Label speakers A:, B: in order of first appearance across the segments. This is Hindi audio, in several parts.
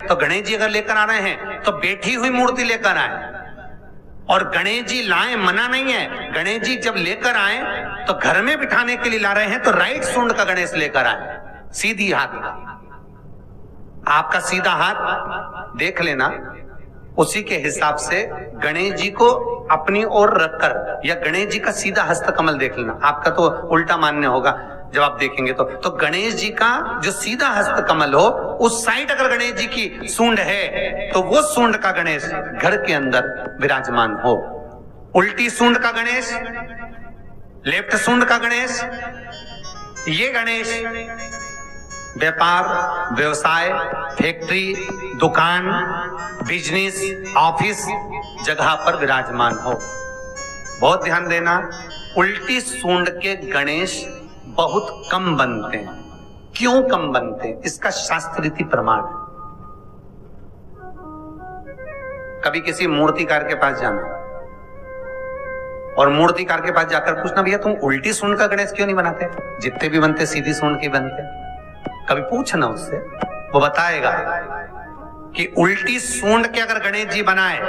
A: तो गणेश जी अगर लेकर आ रहे हैं तो बैठी हुई मूर्ति लेकर आए। और गणेश जी लाए मना नहीं है, गणेश जी जब लेकर आए तो घर में बिठाने के लिए ला रहे हैं तो राइट सूंड का गणेश लेकर आए, सीधी हाथ का। आपका सीधा हाथ देख लेना, उसी के हिसाब से गणेश जी को अपनी ओर रखकर, या गणेश जी का सीधा हस्त कमल देख लेना। आपका तो उल्टा मान्य होगा जब आप देखेंगे तो गणेश जी का जो सीधा हस्त कमल हो उस साइड अगर गणेश जी की सूंड है तो वो सूंड का गणेश घर के अंदर विराजमान हो। उल्टी सूंड का गणेश, लेफ्ट सूंड का गणेश, ये गणेश व्यापार, व्यवसाय, फैक्ट्री, दुकान, बिजनेस, ऑफिस जगह पर विराजमान हो। बहुत ध्यान देना, उल्टी सूंड के गणेश बहुत कम बनते हैं। क्यों कम बनते हैं? इसका शास्त्र रीति प्रमाण है। कभी किसी मूर्तिकार के पास जाना और मूर्तिकार के पास जाकर पूछना, भैया तुम उल्टी सूंड का गणेश क्यों नहीं बनाते? जितने भी बनते सीधी सूंड के बनते। कभी पूछना उससे, वो बताएगा कि उल्टी सूंड के अगर गणेश जी बनाए,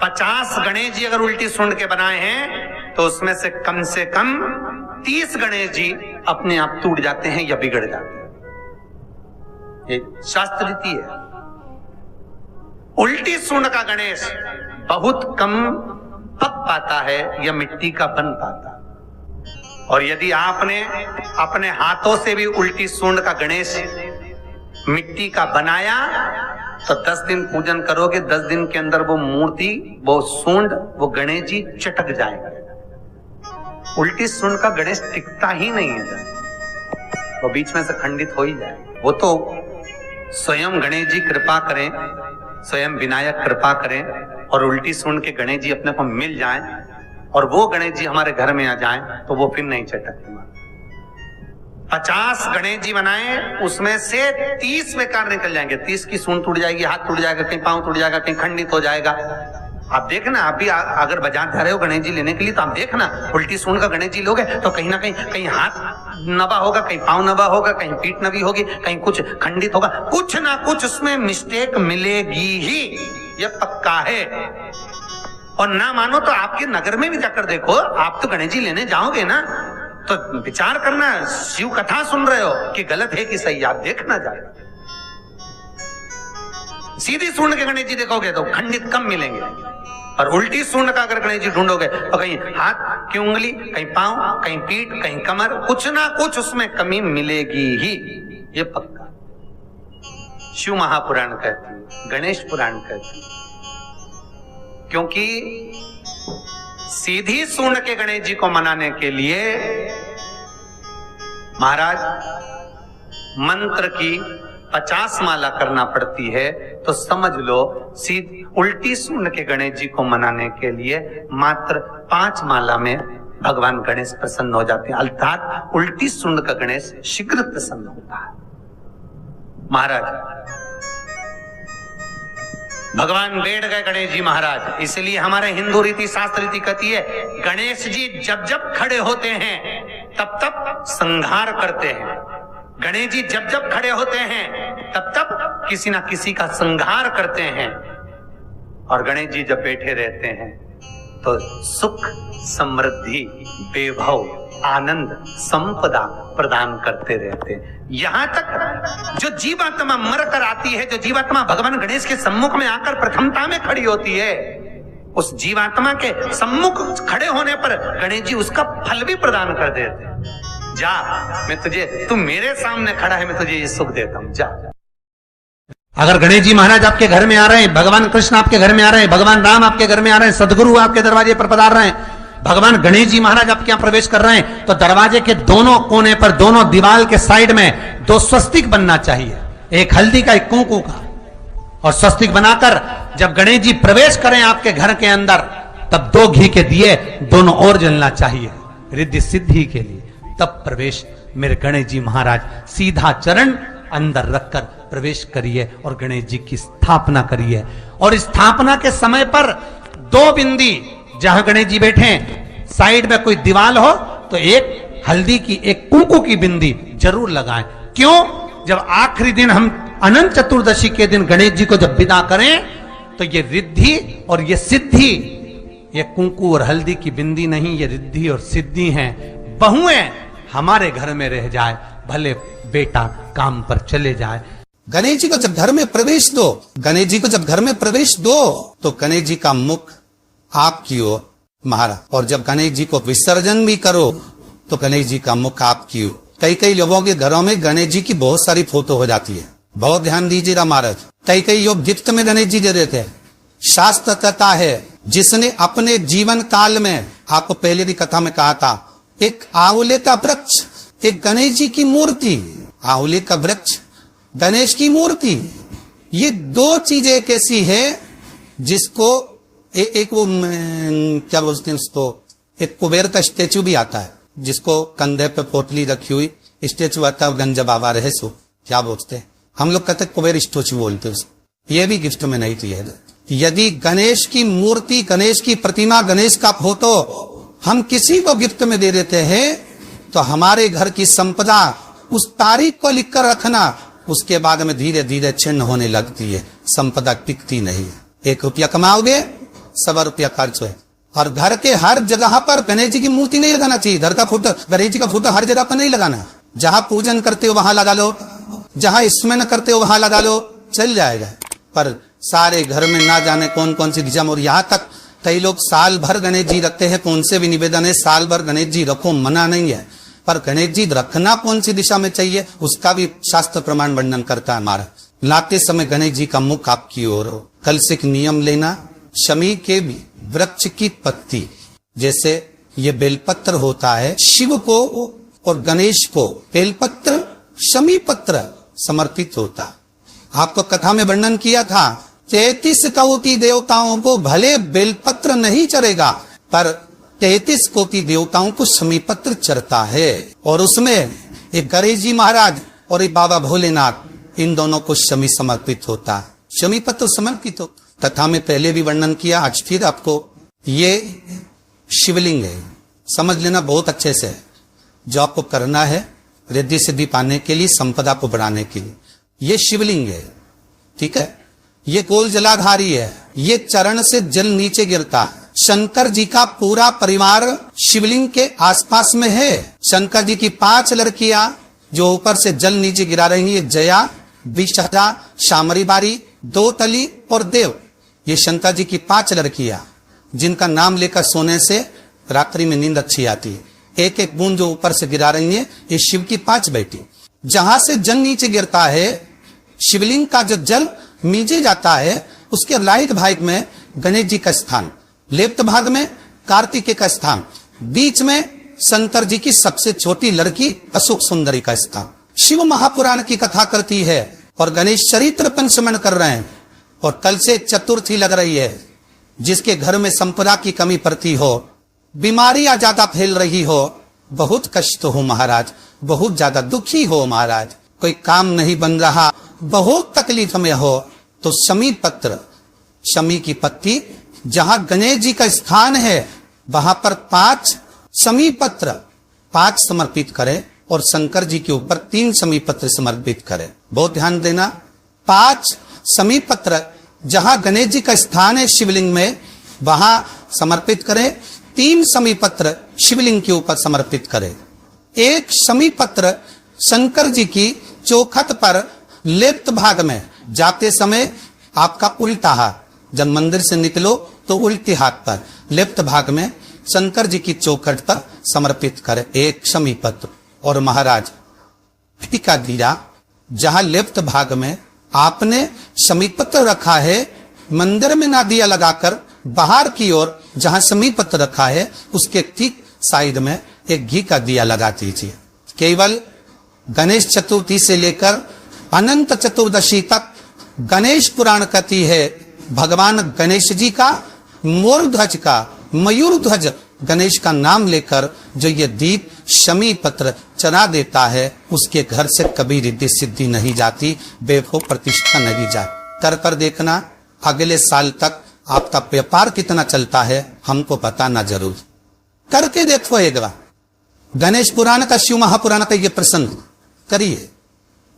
A: 50 गणेश जी अगर उल्टी सूंड के बनाए हैं तो उसमें से कम 30 गणेश जी अपने आप टूट जाते हैं या बिगड़ जाते हैं। ये शास्त्र रीति है। उल्टी सूंड का गणेश बहुत कम पक पाता है या मिट्टी का बन पाता। और यदि आपने अपने हाथों से भी उल्टी सूंड का गणेश मिट्टी का बनाया तो 10 दिन पूजन करोगे, 10 दिन के अंदर वो मूर्ति, वो सूंड, वो गणेश जी चटक जाएगा। उल्टी सूंड का गणेश टिकता ही नहीं है, वो बीच में से खंडित हो ही जाए। वो तो स्वयं गणेश जी कृपा करें, स्वयं विनायक कृपा करें और उल्टी सूंड के गणेश जी अपने को मिल जाएं और वो गणेश जी हमारे घर में आ जाएं तो वो फिर नहीं चटकते। 50 गणेश जी बनाए, उसमें से 30 बेकार निकल जाएंगे। 30 की सूंड टूट जाएगी, हाथ टूट जाएगा, कहीं पांव टूट जाएगा, कहीं खंडित हो जाएगा। आप देखना, आप भी अगर बाजार जा रहे हो गणेश जी लेने के लिए तो आप देखना, उल्टी सूंड का गणेश जी लोगे तो कहीं ना कहीं हाथ नबा होगा, कहीं पांव नबा होगा, कहीं पीठ नबी होगी, कहीं कुछ खंडित होगा, कुछ ना कुछ उसमें मिस्टेक मिलेगी ही, ये पक्का है। और ना मानो तो आपके नगर में भी जाकर देखो, आप तो गणेश जी लेने जाओगे ना तो विचार करना, शिव कथा सुन रहे हो कि गलत है कि सही, आप देखना जाएगा। सीधी सूंड के गणेश जी देखोगे तो खंडित कम मिलेंगे, और उल्टी सूंड का अगर गणेश जी ढूंढोगे तो कहीं हाथ की उंगली, कहीं पांव, कहीं पीठ, कहीं कमर, कुछ ना कुछ उसमें कमी मिलेगी ही, ये पक्का। शिव महापुराण कहती है, गणेश पुराण कहती है, क्योंकि सीधी सूंड के गणेश जी को मनाने के लिए महाराज मंत्र की 50 माला करना पड़ती है। तो समझ लो सीधी उल्टी सूंड के गणेश जी को मनाने के लिए मात्र 5 माला में भगवान गणेश प्रसन्न हो जाते हैं, अर्थात उल्टी सूंड का गणेश शीघ्र प्रसन्न होता है। महाराज भगवान बैठ गए गणेश जी महाराज, इसलिए हमारे हिंदू रीति शास्त्र रीति कहती है, गणेश जी जब जब खड़े होते हैं तब तब संहार करते हैं। गणेश जी जब जब खड़े होते हैं तब तब किसी ना किसी का संहार करते हैं। और गणेश जी जब बैठे रहते हैं तो सुख, समृद्धि, वैभव, आनंद, संपदा प्रदान करते रहते हैं। यहां तक जो जीवात्मा मर कर आती है, जो जीवात्मा भगवान गणेश के सम्मुख में आकर प्रथमता में खड़ी होती है, उस जीवात्मा के सम्मुख खड़े होने पर गणेश जी उसका फल भी प्रदान कर देते हैं। जा, मैं तुझे, तू मेरे सामने खड़ा है, मैं तुझे ये सुख देता हूं, जा। अगर गणेश जी महाराज आपके घर में आ रहे हैं, भगवान कृष्ण आपके घर में आ रहे हैं, भगवान राम आपके घर में आ रहे हैं, सदगुरु आपके दरवाजे पर पधार रहे हैं, भगवान गणेश जी महाराज आपके यहां प्रवेश कर रहे हैं, तो दरवाजे के दोनों कोने पर, दोनों दीवार के साइड में 2 स्वस्तिक बनना चाहिए, एक हल्दी का, एक कुंकू का। और स्वस्तिक बनाकर जब गणेश जी प्रवेश करें आपके घर के अंदर, तब 2 घी के दिए दोनों ओर जलना चाहिए रिद्धि सिद्धि के लिए। तब प्रवेश मेरे गणेश जी महाराज, सीधा चरण अंदर रखकर प्रवेश करिए और गणेश जी की स्थापना करिए। और स्थापना के समय पर 2 बिंदी, जहां गणेश जी बैठे साइड में कोई दीवार हो तो एक हल्दी की, एक कुंकू की बिंदी जरूर लगाएं। क्यों? जब आखिरी दिन हम अनंत चतुर्दशी के दिन गणेश जी को जब विदा करें तो ये रिद्धि और ये सिद्धि, ये कुंकू और हल्दी की बिंदी नहीं, ये रिद्धि और सिद्धि हैं। बहुएं हमारे घर में रह जाए, भले बेटा काम पर चले जाए।
B: गणेश जी को जब घर में प्रवेश दो, गणेश जी को जब घर में प्रवेश दो तो गणेश जी का मुख आपकी ओर महाराज, और जब गणेश जी को विसर्जन भी करो तो गणेश जी का मुख आपकी ओर। कई कई लोगों के घरों में गणेश जी की बहुत सारी फोटो हो जाती है, बहुत ध्यान दीजिएगा महाराज। कई कई लोग गिफ्ट में गणेश जी दे देते हैं। शास्त्र कहता है, जिसने अपने जीवन काल में, आपको पहले की कथा में कहा था, एक आंवले का वृक्ष, एक गणेश जी की मूर्ति, आंवले का वृक्ष, गणेश की मूर्ति, ये दो चीजें एक ऐसी है जिसको एक वो क्या बोलते हैं उसको, एक कुबेर का स्टेचू भी आता है जिसको कंधे पे पोटली रखी हुई स्टेचू आता है, गंज बाबा रहे सो क्या बोलते हैं हम लोग, कहते कुबेर स्टेचू बोलते हैं। ये भी गिफ्ट में नहीं दिया। यदि गणेश की मूर्ति, गणेश की प्रतिमा, गणेश का फोटो हम किसी को गिफ्ट में दे देते हैं तो हमारे घर की संपदा उस तारीख को लिखकर रखना, उसके बाद में धीरे धीरे छिन्न होने लगती है, संपदा टिकती नहीं है। 1 रुपया कमाओगे, 100 रुपया खर्च है। और घर के हर जगह पर गणेश जी की मूर्ति नहीं लगाना चाहिए। घर का फोटो, गणेश जी का फोटो हर जगह पर नहीं लगाना। जहां पूजन करते हो वहां लगा लो, जहां स्मरण करते हो वहां लगा लो, चल जाएगा। पर सारे घर में ना जाने कौन कौन सी दिशा में, और यहाँ तक कई लोग साल भर गणेश जी रखते हैं। कौन से भी निवेदन है, साल भर गणेश जी रखो, मना नहीं है, पर गणेश जी रखना कौन सी दिशा में चाहिए उसका भी शास्त्र प्रमाण वर्णन करता है हमारा। लाते समय गणेश जी का मुख आपकी ओर हो। कल से एक नियम लेना, शमी के भी वृक्ष की पत्ती, जैसे ये बेलपत्र होता है, शिव को और गणेश को बेलपत्र, शमी पत्र समर्पित होता। आपको कथा में वर्णन किया था, 33 कोटि देवताओं को भले बेलपत्र नहीं चढ़ेगा, पर 33 कोटि देवताओं को शमी पत्र चढ़ता है। और उसमें एक गणेश जी महाराज और एक बाबा भोलेनाथ, इन दोनों को शमी समर्पित होता, शमी पत्र समर्पित हो। कथा में पहले भी वर्णन किया, आज फिर आपको, ये शिवलिंग है, समझ लेना बहुत अच्छे से। जो आपको करना है रिद्धि सिद्धि पाने के लिए, संपदा को बढ़ाने के लिए, ये शिवलिंग है, ठीक है। ये गोल जलाधारी है, ये चरण से जल नीचे गिरता। शंकर जी का पूरा परिवार शिवलिंग के आसपास में है। शंकर जी की 5 लड़कियां जो ऊपर से जल नीचे गिरा रही है, जया, विषहरा, शामरी बारी, दो तली और देव, ये शंकर जी की 5 लड़कियां जिनका नाम लेकर सोने से रात्रि में नींद अच्छी आती है। एक एक बूंद जो ऊपर से गिरा रही है, ये शिव की 5 बेटी। जहां से जल नीचे गिरता है, शिवलिंग का जो जल नीचे जाता है, उसके राइट भाग में गणेश जी का स्थान, लेफ्ट भाग में कार्तिकेय का स्थान, बीच में शंकर जी की सबसे छोटी लड़की अशोक सुंदरी का स्थान। शिव महापुराण की कथा करती है और गणेश चरित्र पर स्मरण कर रहे हैं। और कल से चतुर्थी लग रही है। जिसके घर में संपदा की कमी पड़ती हो, बीमारियां ज्यादा फैल रही हो, बहुत कष्ट हो महाराज, बहुत ज्यादा दुखी हो महाराज, कोई काम नहीं बन रहा, बहुत तकलीफ में हो, तो शमी पत्र, शमी की पत्ती, जहां गणेश जी का स्थान है वहां पर 5 शमी पत्र 5 समर्पित करें और शंकर जी के ऊपर 3 शमी पत्र समर्पित करें। बहुत ध्यान देना, 5 शमी पत्र जहां गणेश जी का स्थान है शिवलिंग में, वहां समर्पित करें। 3 शमी पत्र शिवलिंग के ऊपर समर्पित करें। 1 शमी पत्र शंकर जी की चौखट पर लेफ्ट भाग में, जाते समय आपका उल्टा हाथ, जब मंदिर से निकलो तो उल्टे हाथ पर लेफ्ट भाग में शंकर जी की चौखट पर समर्पित करें 1 शमी पत्र। और महाराज का दिया, जहां लेफ्ट भाग में आपने शमी पत्र रखा है, मंदिर में ना दिया लगाकर बाहर की ओर जहां शमी पत्र रखा है, उसके ठीक साइड में एक घी का दिया लगा दीजिए। केवल गणेश चतुर्थी से लेकर अनंत चतुर्दशी तक गणेश पुराण कहती है, भगवान गणेश जी का, मोर ध्वज का, मयूर ध्वज गणेश का नाम लेकर जो ये दीप शमी पत्र चढ़ा देता है, उसके घर से कभी रिद्धि सिद्धि नहीं जाती, वैभव प्रतिष्ठा नहीं जाती। कर देखना, अगले साल तक आपका व्यापार कितना चलता है हमको बताना जरूर, करके देखो एक बार। गणेश पुराण का, शिव महापुराण का ये प्रसंग करिए,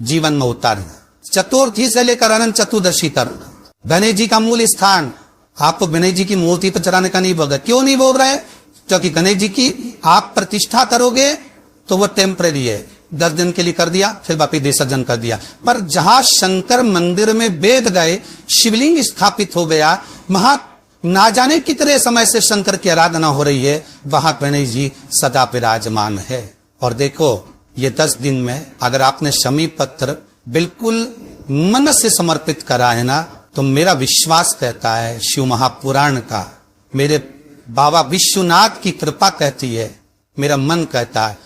B: जीवन में उतारना। चतुर्थी से लेकर अनंत चतुर्दशी तक गणेश जी का मूल स्थान आपको गणेश जी की मूर्ति पर चढ़ाने का नहीं बोल। क्यों नहीं बोल रहे? क्योंकि गणेश जी की आप प्रतिष्ठा करोगे तो वो टेम्परेरी है, 10 दिन के लिए कर दिया, फिर वापिस विसर्जन कर दिया। पर जहां शंकर मंदिर में वेद गए, शिवलिंग स्थापित हो गया, वहां ना जाने कितने समय से शंकर की आराधना हो रही है, वहां गणेश जी सदा विराजमान है। और देखो ये 10 दिन में अगर आपने शमी पत्र बिल्कुल मन से समर्पित करा है ना, तो मेरा विश्वास कहता है, शिव महापुराण का, मेरे बाबा विश्वनाथ की कृपा कहती है, मेरा मन कहता है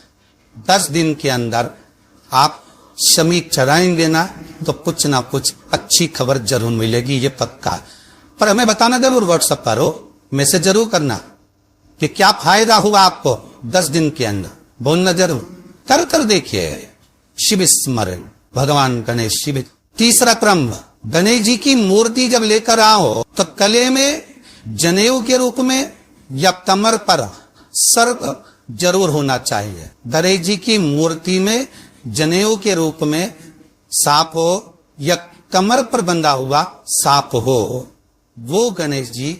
B: 10 दिन के अंदर आप शमी चढ़ाएंगे ना तो कुछ ना कुछ अच्छी खबर जरूर मिलेगी, ये पक्का। पर हमें बताना जरूर, व्हाट्सएप पर हो, मैसेज जरूर करना कि क्या फायदा हुआ आपको 10 दिन के अंदर, बोलना जरूर। कर देखिए शिव स्मरण, भगवान गणेश शिव। तीसरा क्रम, गणेश जी की मूर्ति जब लेकर आओ तो गले में जनेऊ के रूप में या कमर पर सर्प जरूर होना चाहिए। गणेश जी की मूर्ति में जनेऊ के रूप में सांप हो या कमर पर बंधा हुआ सांप हो, वो गणेश जी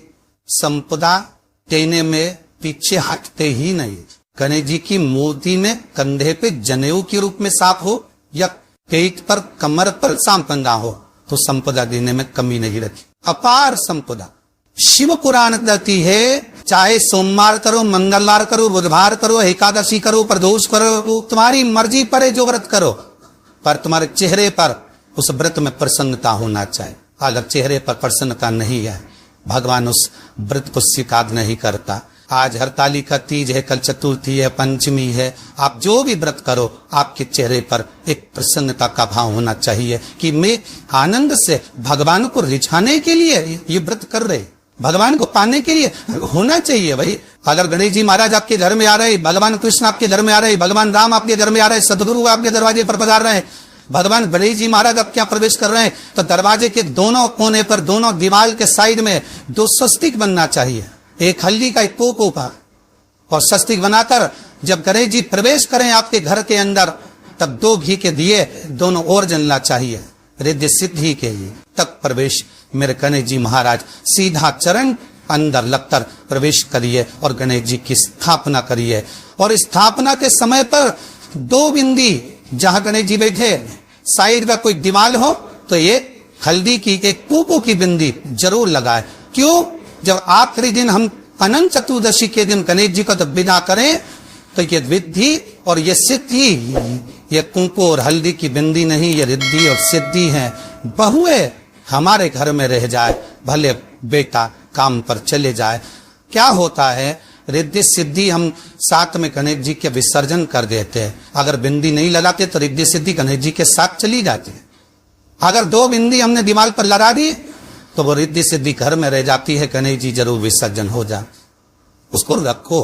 B: संपदा देने में पीछे हटते ही नहीं। गणेश जी की मूर्ति में कंधे पे जनेऊ के रूप में सांप हो या पेट पर कमर पर सांप बंधा हो तो संपदा देने में कमी नहीं रखी, अपार संपदा। शिव पुराण कहती है चाहे सोमवार करो, मंगलवार करो, बुधवार करो, एकादशी करो, प्रदोष करो, तुम्हारी मर्जी पर है जो व्रत करो, पर तुम्हारे चेहरे पर उस व्रत में प्रसन्नता होना चाहिए। अगर चेहरे पर प्रसन्नता नहीं है, भगवान उस व्रत को स्वीकार नहीं करता। आज हरताली का तीज है, कल चतुर्थी है, पंचमी है, आप जो भी व्रत करो आपके चेहरे पर एक प्रसन्नता का भाव होना चाहिए कि मैं आनंद से भगवान को रिझाने के लिए ये व्रत कर रहे, भगवान को पाने के लिए होना चाहिए भाई। अगर गणेश जी महाराज आपके घर में आ रहे, भगवान कृष्ण आपके घर में आ रहे, भगवान राम आपके घर में आ रहे, सदगुरु आपके दरवाजे पर पधार रहे हैं, भगवान गणेश जी महाराज आपके यहाँ प्रवेश कर रहे हैं, तो दरवाजे के दोनों कोने पर, दोनों दीवार के साइड में 2 स्वस्तिक बनना चाहिए, एक हल्दी का, एक कोको का, और स्वस्तिक बनाकर जब गणेश जी प्रवेश करें आपके घर के अंदर तब 2 घी के दिए दोनों ओर जलना चाहिए, रिद्धि सिद्धि के लिए। तब प्रवेश मेरे गणेश जी महाराज सीधा चरण अंदर लगकर प्रवेश करिए और गणेश जी की स्थापना करिए। और स्थापना के समय पर 2 बिंदी जहां गणेश जी बैठे साइड में कोई दीवार हो तो ये हल्दी की, एक कोको की बिंदी जरूर लगाए। क्यों? जब आखिरी दिन हम अनंत चतुर्दशी के दिन गणेश जी को जब विदा करें तो ये विद्धि और ये सिद्धि, ये कुंकू और हल्दी की बिंदी नहीं, ये रिद्धि और सिद्धि है। बहुए हमारे घर में रह जाए, भले बेटा काम पर चले जाए। क्या होता है, रिद्धि सिद्धि हम साथ में गणेश जी के विसर्जन कर देते हैं। अगर बिंदी नहीं लगाते तो रिद्धि सिद्धि गणेश जी के साथ चली जाती है। अगर 2 बिंदी हमने दीवार पर लगा दी तो वो रिद्धि सिद्धि घर में रह जाती है, गणेश जी जरूर विसर्जन हो जाए। उसको रखो।